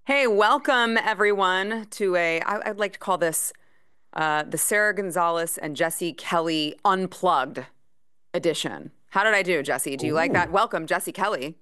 Hey, welcome everyone to I'd like to call this the Sara Gonzales and Jesse Kelly Unplugged edition. How did I do, Jesse? Do you like that? Ooh, Welcome, Jesse Kelly.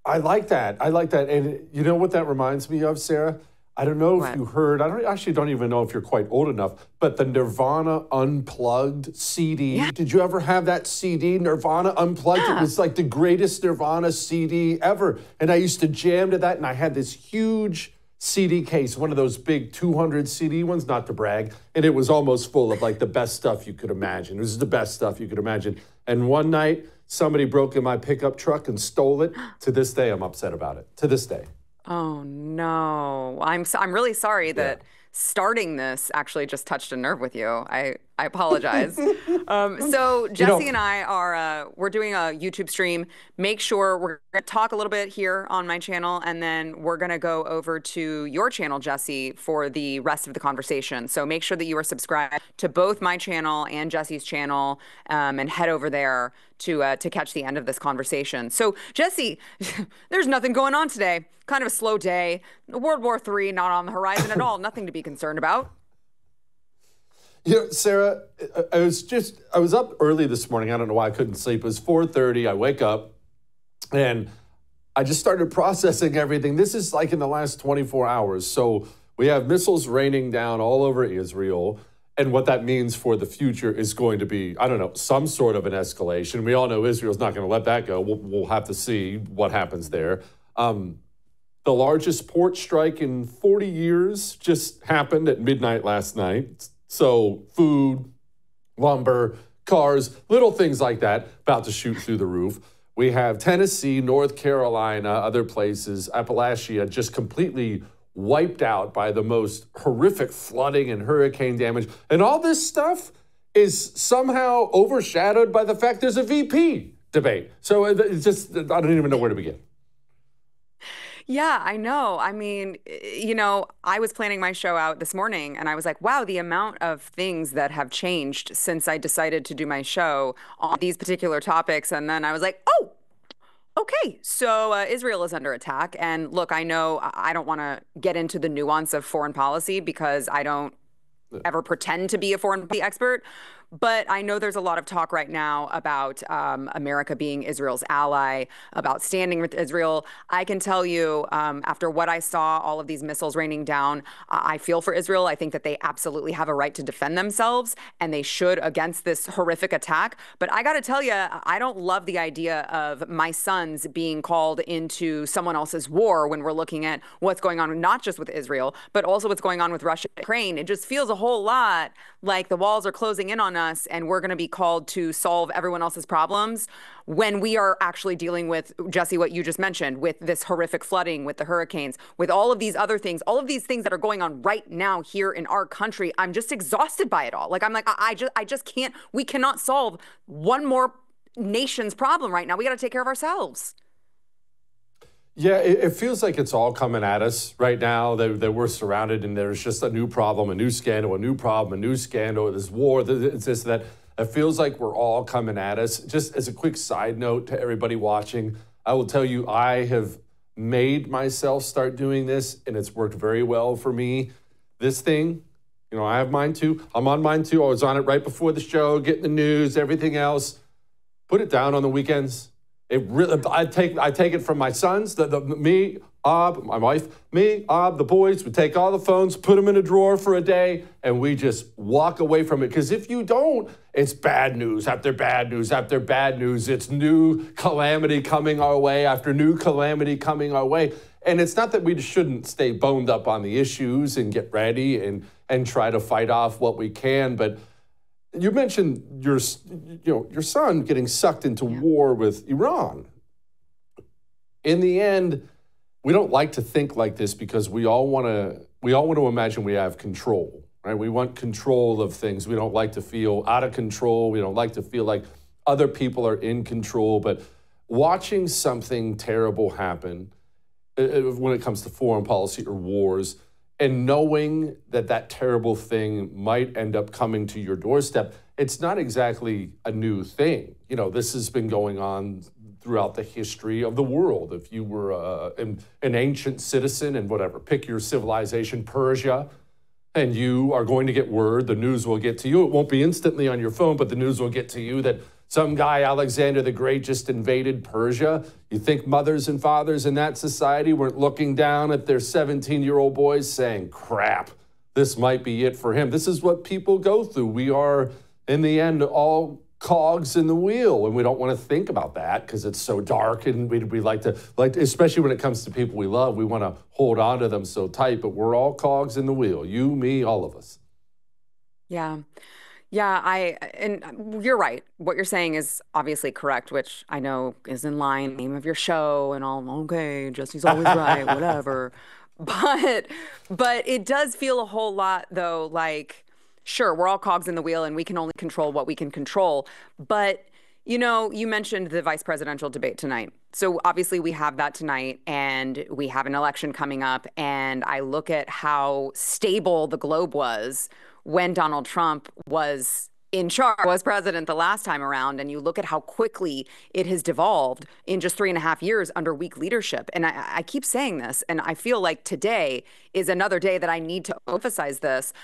I like that. I like that. And you know what that reminds me of, Sarah? I don't know if What? you heard, I don't even know if you're quite old enough, but the Nirvana Unplugged Yeah. CD. Did you ever have that CD, Nirvana Unplugged? It Yeah. was like the greatest Nirvana CD ever. And I used to jam to that, and I had this huge CD case, one of those big 200 CD ones, not to brag, and it was almost full of like the best stuff you could imagine. It was the best stuff you could imagine. And one night, somebody broke in my pickup truck and stole it. To this day, I'm upset about it. To this day. Oh no. I'm really sorry Yeah. that starting this actually just touched a nerve with you. I apologize. So You Jesse know, and I are we're doing a YouTube stream. Make sure we're gonna talk a little bit here on my channel, and then we're gonna go over to your channel, Jesse, for the rest of the conversation. So make sure that you are subscribed to both my channel and Jesse's channel, and head over there to catch the end of this conversation. So Jesse, there's nothing going on today. Kind of a slow day. World War III not on the horizon at all. Nothing to be concerned about. Sarah, I was up early this morning. I don't know why I couldn't sleep. It was 4:30. I wake up and I just started processing everything. This is like in the last 24 hours. So we have missiles raining down all over Israel. And what that means for the future is going to be, I don't know, some sort of an escalation. We all know Israel's not going to let that go. We'll have to see what happens there. The largest port strike in 40 years just happened at midnight last night. So food, lumber, cars, little things like that about to shoot through the roof. We have Tennessee, North Carolina, other places, Appalachia, just completely wiped out by the most horrific flooding and hurricane damage. And all this stuff is somehow overshadowed by the fact there's a VP debate. So it's just, I don't even know where to begin. Yeah, I know. I mean, I was planning my show out this morning and I was like, wow, the amount of things that have changed since I decided to do my show on these particular topics. And then I was like, oh, okay, so Israel is under attack. And look, I know I don't want to get into the nuance of foreign policy because I don't ever pretend to be a foreign policy expert. But I know there's a lot of talk right now about America being Israel's ally, about standing with Israel. I can tell you, after what I saw, all of these missiles raining down, I feel for Israel. I think that they absolutely have a right to defend themselves, and they should against this horrific attack. But I got to tell you, I don't love the idea of my sons being called into someone else's war when we're looking at what's going on, not just with Israel, but also what's going on with Russia and Ukraine. It just feels a whole lot like the walls are closing in on us and we're going to be called to solve everyone else's problems when we are actually dealing with, Jesse, what you just mentioned, with this horrific flooding, with the hurricanes, with all of these other things, all of these things that are going on right now here in our country. I'm just exhausted by it all. Like, I'm like, I just can't, we cannot solve one more nation's problem right now. We got to take care of ourselves. Yeah, it feels like it's all coming at us right now, that we're surrounded and there's just a new problem, a new scandal, a new problem, a new scandal, this war, it's this, that. It feels like we're all coming at us. Just as a quick side note to everybody watching, I will tell you, I have made myself start doing this and it's worked very well for me. This thing, I have mine too. I'm on mine too. I was on it right before the show, getting the news, everything else. Put it down on the weekends. It really, I take it from my sons, me, Ob, my wife, me, Ob, the boys. We take all the phones, put them in a drawer for a day, and we just walk away from it. Because if you don't, it's bad news after bad news after bad news. It's new calamity coming our way after new calamity coming our way. And it's not that we shouldn't stay boned up on the issues and get ready and try to fight off what we can, but you mentioned your son getting sucked into war with Iran. In the end, we don't like to think like this because we all want to imagine we have control, right? We want control of things. We don't like to feel out of control. We don't like to feel like other people are in control. But watching something terrible happen when it comes to foreign policy or wars, and knowing that that terrible thing might end up coming to your doorstep, it's not exactly a new thing. This has been going on throughout the history of the world. If you were an ancient citizen and whatever, pick your civilization, Persia, and you are going to get word, the news will get to you. It won't be instantly on your phone, but the news will get to you that some guy, Alexander the Great, just invaded Persia. You think mothers and fathers in that society weren't looking down at their 17-year-old boys saying, crap, this might be it for him. This is what people go through. We are, in the end, all cogs in the wheel, and we don't want to think about that because it's so dark, and we like to, especially when it comes to people we love, we want to hold on to them so tight, but we're all cogs in the wheel. You, me, all of us. Yeah. Yeah, and you're right. What you're saying is obviously correct, which I know is in line, name of your show and all, okay, Jesse's always right, whatever. But it does feel a whole lot though, like, sure, we're all cogs in the wheel and we can only control what we can control. But, you know, you mentioned the vice presidential debate tonight. So obviously we have that tonight and we have an election coming up. And I look at how stable the globe was when Donald Trump was in charge, was president the last time around, and you look at how quickly it has devolved in just 3.5 years under weak leadership. And I keep saying this, and I feel like today is another day that I need to emphasize this.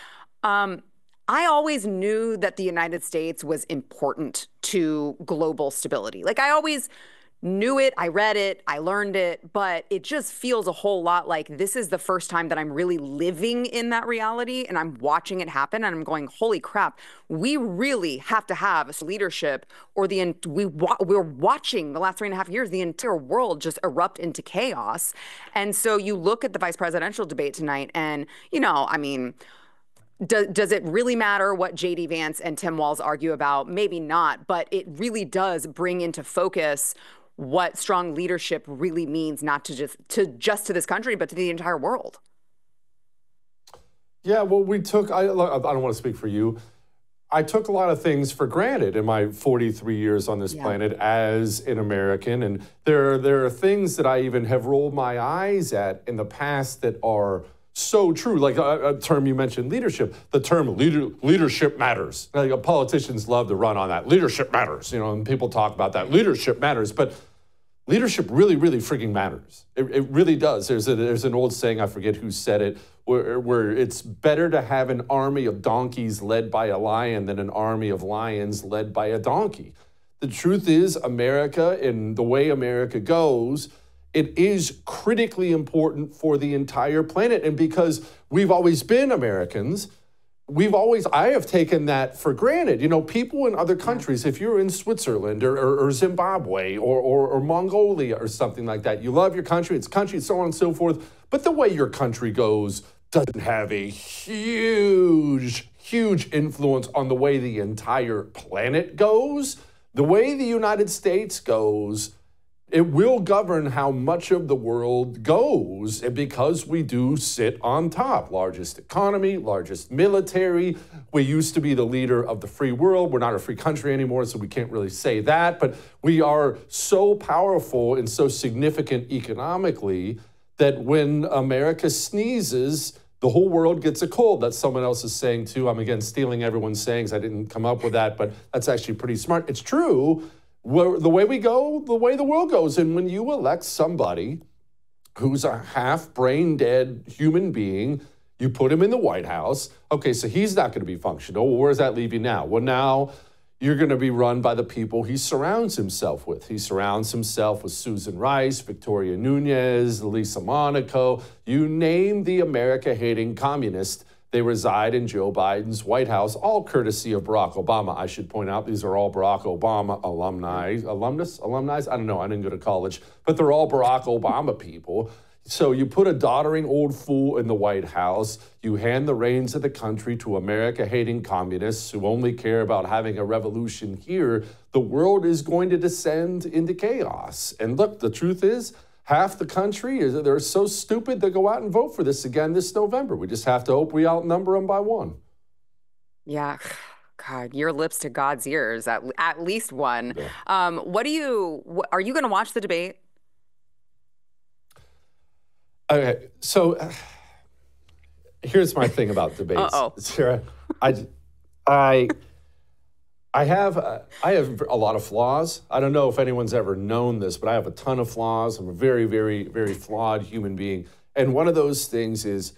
I always knew that the United States was important to global stability. Like I always knew it, I read it, I learned it, but it just feels a whole lot like this is the first time that I'm really living in that reality and I'm watching it happen and I'm going, holy crap, we really have to have leadership or we're watching the last 3.5 years, the entire world just erupt into chaos. And so you look at the vice presidential debate tonight and, you know, I mean, does it really matter what J.D. Vance and Tim Walz argue about? Maybe not, but it really does bring into focus what strong leadership really means, not just to this country, but to the entire world. Yeah, well, I don't want to speak for you. I took a lot of things for granted in my 43 years on this planet as an American. And there are things that I even have rolled my eyes at in the past that are so true. Like a term you mentioned, leadership. The term leadership matters. Like, politicians love to run on that. Leadership matters, you know, and people talk about that. Leadership matters, but leadership really, really freaking matters. It really does. There's an old saying, I forget who said it, where it's better to have an army of donkeys led by a lion than an army of lions led by a donkey. The truth is, America and the way America goes, it is critically important for the entire planet. And because we've always been Americans, I have taken that for granted. You know, people in other countries, if you're in Switzerland or Zimbabwe or Mongolia or something like that, you love your country, so on and so forth. But the way your country goes doesn't have a huge, huge influence on the way the entire planet goes. The way the United States goes, it will govern how much of the world goes, and because we do sit on top. Largest economy, largest military. We used to be the leader of the free world. We're not a free country anymore, so we can't really say that. But we are so powerful and so significant economically that when America sneezes, the whole world gets a cold. That's someone else's saying too. I'm again stealing everyone's sayings. I didn't come up with that, but that's actually pretty smart. It's true. The way we go, the way the world goes. And when you elect somebody who's a half brain dead human being, you put him in the White House. Okay, so he's not going to be functional. Well, where does that leave you now? Well, now you're going to be run by the people he surrounds himself with. He surrounds himself with Susan Rice, Victoria Nunes, Lisa Monaco. You name the America-hating communist, they reside in Joe Biden's White House, all courtesy of Barack Obama. I should point out these are all Barack Obama alumni. I don't know. I didn't go to college, but they're all Barack Obama people. So you put a doddering old fool in the White House. You hand the reins of the country to America-hating communists who only care about having a revolution here. The world is going to descend into chaos. And look, the truth is, half the country, they're so stupid they go out and vote for this again this November. We just have to hope we outnumber them by one. Yeah. God, your lips to God's ears, at least one. Yeah. Are you going to watch the debate? Okay, so here's my thing about debates. Uh-oh. Sarah, I I have a lot of flaws. I don't know if anyone's ever known this, but I have a ton of flaws. I'm a very, very, very flawed human being. And one of those things is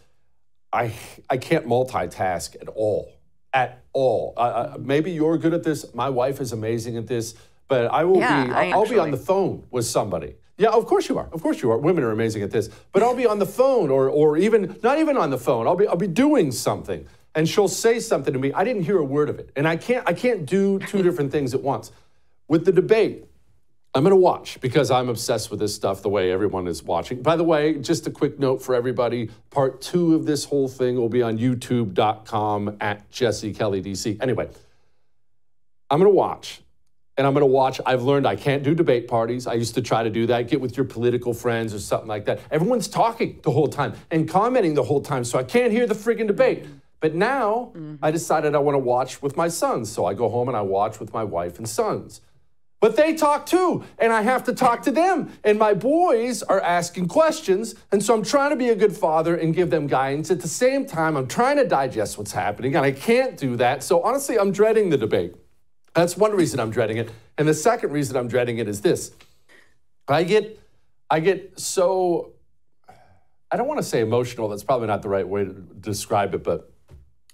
I can't multitask at all. At all. Maybe you're good at this. My wife is amazing at this. But I'll be on the phone with somebody. Yeah, of course you are. Of course you are. Women are amazing at this. But I'll be on the phone or even, not even on the phone. I'll be doing something. And she'll say something to me. I didn't hear a word of it. And I can't do two different things at once. With the debate, I'm going to watch because I'm obsessed with this stuff the way everyone is watching. By the way, just a quick note for everybody. Part 2 of this whole thing will be on youtube.com @JesseKellyDC. Anyway, I'm going to watch. And I'm going to watch. I've learned I can't do debate parties. I used to try to do that. Get with your political friends or something like that. Everyone's talking the whole time and commenting the whole time, so I can't hear the friggin' debate. But now I decided I want to watch with my sons. So I go home and I watch with my wife and sons. But they talk too, and I have to talk to them. And my boys are asking questions, and so I'm trying to be a good father and give them guidance. At the same time, I'm trying to digest what's happening, and I can't do that. So honestly, I'm dreading the debate. That's one reason I'm dreading it. And the second reason I'm dreading it is this. I get so, I don't want to say emotional. That's probably not the right way to describe it, but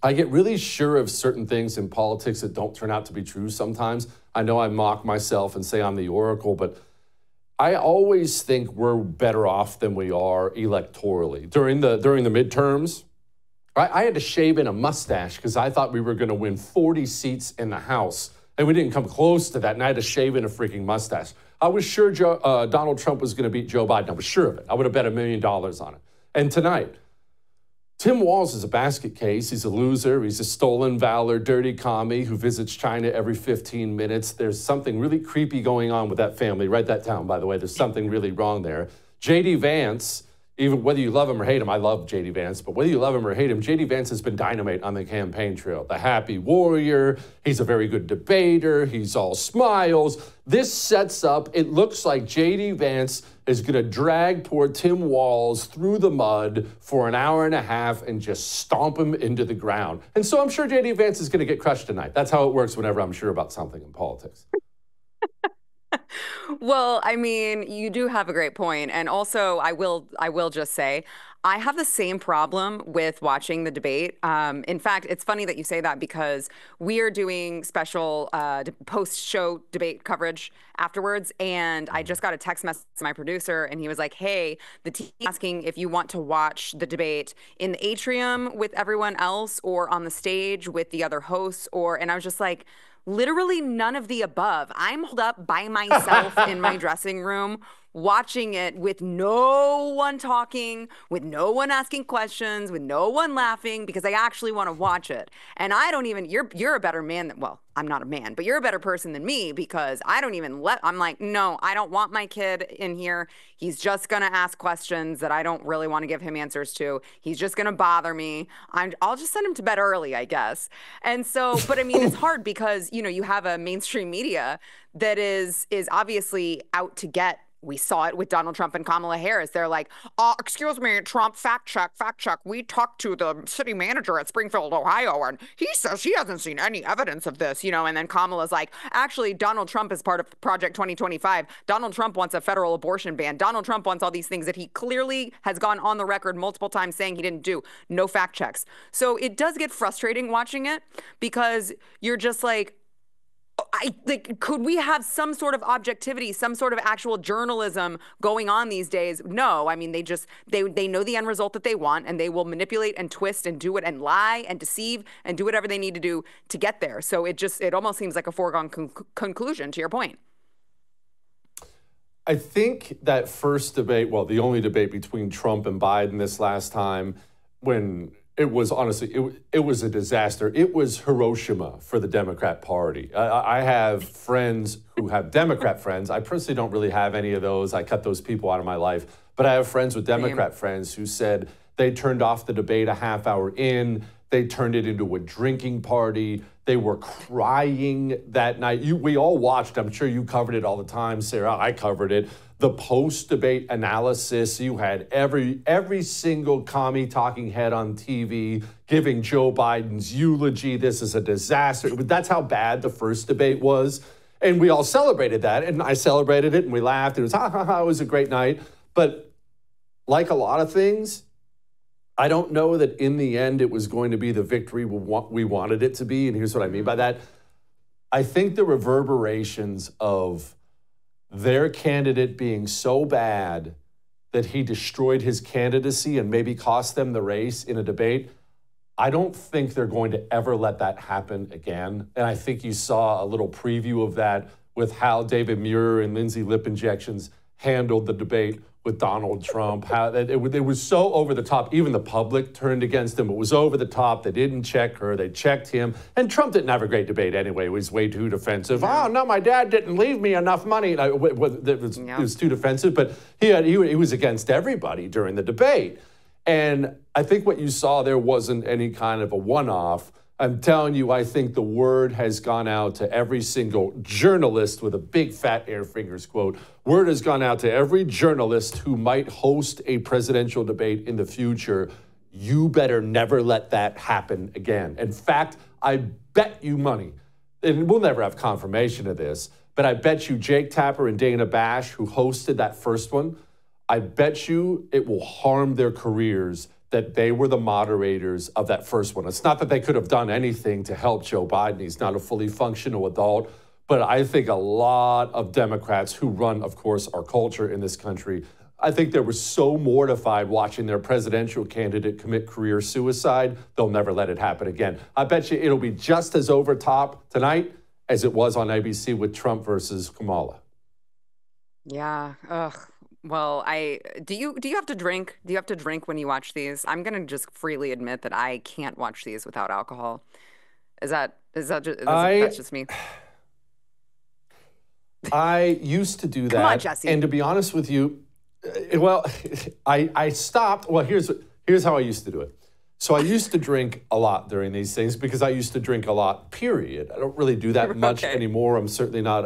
I get really sure of certain things in politics that don't turn out to be true sometimes. I know I mock myself and say I'm the oracle, but I always think we're better off than we are electorally. During the midterms, I had to shave in a mustache because I thought we were going to win 40 seats in the House, and we didn't come close to that, and I had to shave in a freaking mustache. I was sure Donald Trump was going to beat Joe Biden. I was sure of it. I would have bet $1 million on it. And tonight, Tim Walz is a basket case. He's a loser. He's a stolen valor, dirty commie who visits China every 15 minutes. There's something really creepy going on with that family. Write that down, by the way. There's something really wrong there. J.D. Vance, even whether you love him or hate him, I love J.D. Vance, but whether you love him or hate him, J.D. Vance has been dynamite on the campaign trail. The happy warrior. He's a very good debater. He's all smiles. This sets up, it looks like J.D. Vance is going to drag poor Tim Walz through the mud for an hour and a half and just stomp him into the ground. And so I'm sure J.D. Vance is going to get crushed tonight. That's how it works whenever I'm sure about something in politics. Well, I mean, you do have a great point. And also, I will just say, I have the same problem with watching the debate. In fact, it's funny that you say that because we are doing special post-show debate coverage afterwards. And I just got a text message from my producer, and he was like, hey, the team asking if you want to watch the debate in the atrium with everyone else or on the stage with the other hosts. And I was just like, literally none of the above. I'm holed up by myself in my dressing room watching it with no one talking, with no one asking questions, with no one laughing, because I actually want to watch it. And I don't even, you're a better man than, well, I'm not a man, but you're a better person than me because I don't even I'm like, no, I don't want my kid in here. He's just going to ask questions that I don't really want to give him answers to. He's just going to bother me. I'll just send him to bed early, I guess. And so, but I mean, it's hard because, you have a mainstream media that is obviously out to get. We saw it with Donald Trump and Kamala Harris. They're like, excuse me, Trump, fact check. We talked to the city manager at Springfield, Ohio, and he says he hasn't seen any evidence of this, and then Kamala's like, actually, Donald Trump is part of Project 2025. Donald Trump wants a federal abortion ban. Donald Trump wants all these things that he clearly has gone on the record multiple times saying he didn't do. No fact checks. So it does get frustrating watching it because you're just like, could we have some sort of objectivity, some sort of actual journalism going on these days? No, I mean, they know the end result that they want, and they will manipulate and twist and do it and lie and deceive and do whatever they need to do to get there. So it almost seems like a foregone conclusion, to your point. I think that first debate, well, the only debate between Trump and Biden this last time, when it was honestly, it was a disaster. It was Hiroshima for the Democrat Party. I have friends who have Democrat friends. I personally don't really have any of those. I cut those people out of my life. But I have friends with Democrat friends who said they turned off the debate a half hour in. They turned it into a drinking party. They were crying that night. We all watched. I'm sure you covered it all the time, Sarah. I covered it. the post-debate analysis. You had every single commie talking head on TV giving Joe Biden's eulogy. This is a disaster. That's how bad the first debate was. And we all celebrated that. And I celebrated it and we laughed. It was, ha, ha, ha, it was a great night. But like a lot of things, I don't know that in the end it was going to be the victory we wanted it to be. And here's what I mean by that. I think the reverberations of their candidate being so bad that he destroyed his candidacy and maybe cost them the race in a debate, I don't think they're going to ever let that happen again. And I think you saw a little preview of that with how David Muir and Lindsay Lip Injections handled the debate with Donald Trump, how it was so over the top. Even the public turned against him. It was over the top. They didn't check her. They checked him. And Trump didn't have a great debate anyway. It was way too defensive. Oh, no, my dad didn't leave me enough money. It was too defensive. But he was against everybody during the debate. And I think what you saw there wasn't any kind of a one-off. I'm telling you, I think the word has gone out to every single journalist with a big fat air fingers quote. Word has gone out to every journalist who might host a presidential debate in the future. You better never let that happen again. In fact, I bet you money, and we'll never have confirmation of this, but I bet you Jake Tapper and Dana Bash, who hosted that first one, I bet you it will harm their careers that they were the moderators of that first one. It's not that they could have done anything to help Joe Biden. He's not a fully functional adult. But I think a lot of Democrats who run, of course, our culture in this country, I think they were so mortified watching their presidential candidate commit career suicide, they'll never let it happen again. I bet you it'll be just as over top tonight as it was on ABC with Trump versus Kamala. Yeah. Ugh. Well, do you have to drink? Do you have to drink when you watch these? I'm gonna just freely admit that I can't watch these without alcohol. That's just me? I used to do that. Come on, Jesse. And to be honest with you, well, I stopped. Well, here's how I used to do it. So I used to drink a lot during these things because I used to drink a lot, period. I don't really do that much anymore. I'm certainly not,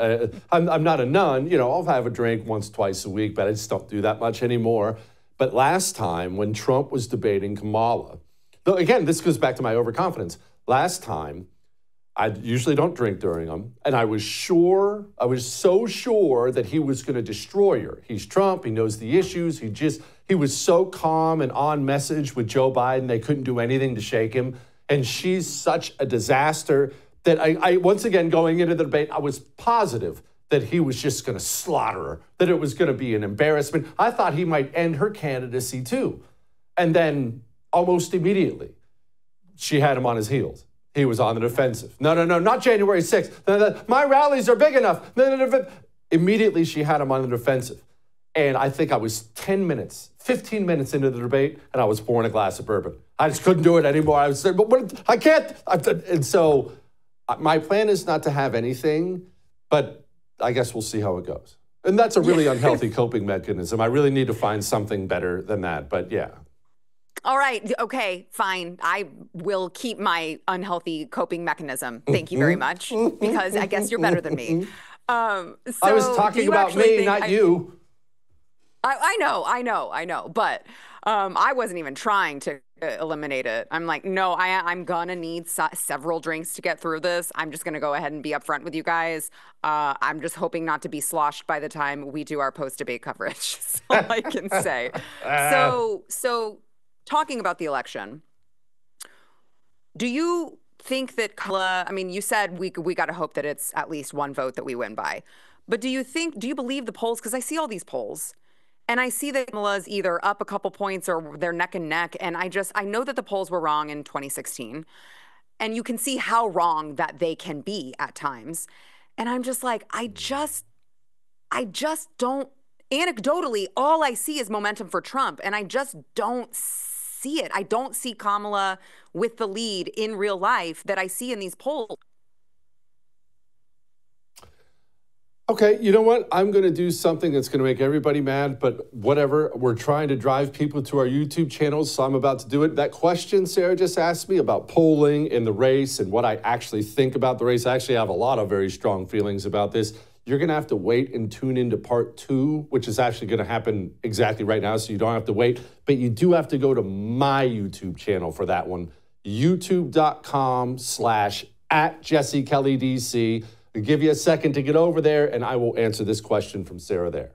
I'm not a nun. You know, I'll have a drink once, twice a week, but I just don't do that much anymore. But last time when Trump was debating Kamala, though, again, this goes back to my overconfidence. Last time, I usually don't drink during them. And I was so sure that he was going to destroy her. He's Trump. He knows the issues. He was so calm and on message with Joe Biden. They couldn't do anything to shake him. And she's such a disaster that I once again, going into the debate, I was positive that he was just going to slaughter her, that it was going to be an embarrassment. I thought he might end her candidacy too. And then almost immediately, she had him on his heels. He was on the defensive. No, not January 6th. My rallies are big enough. Immediately, she had him on the defensive. And I think I was 15 minutes into the debate, and I was pouring a glass of bourbon. I just couldn't do it anymore. I was saying, but I can't. And so my plan is not to have anything, but I guess we'll see how it goes. And that's a really unhealthy coping mechanism. I really need to find something better than that. But yeah. All right. Okay, fine. I will keep my unhealthy coping mechanism. Thank you very much, because I guess you're better than me. I was talking about me, not you. I know. But I wasn't even trying to eliminate it. I'm like, no, I'm going to need several drinks to get through this. I'm just going to go ahead and be upfront with you guys. I'm just hoping not to be sloshed by the time we do our post-debate coverage. That's all I can say. So talking about the election, do you think that Kamala, I mean, you said we got to hope that it's at least one vote that we win by. But do you believe the polls? Because I see all these polls. And I see that Kamala's either up a couple points or they're neck and neck. And I know that the polls were wrong in 2016. And you can see how wrong that they can be at times. And I'm just like, I just don't, anecdotally, all I see is momentum for Trump. And I just don't see it. I don't see Kamala with the lead in real life that I see in these polls. Okay, you know what? I'm going to do something that's going to make everybody mad, but whatever. We're trying to drive people to our YouTube channels, so I'm about to do it. That question Sarah just asked me about polling in the race and what I actually think about the race, I actually have a lot of very strong feelings about this. you're going to have to wait and tune into part 2, which is actually going to happen exactly right now, so you don't have to wait. But you do have to go to my YouTube channel for that one, youtube.com/@JesseKellyDC. I'll give you a second to get over there, and I will answer this question from Sara there.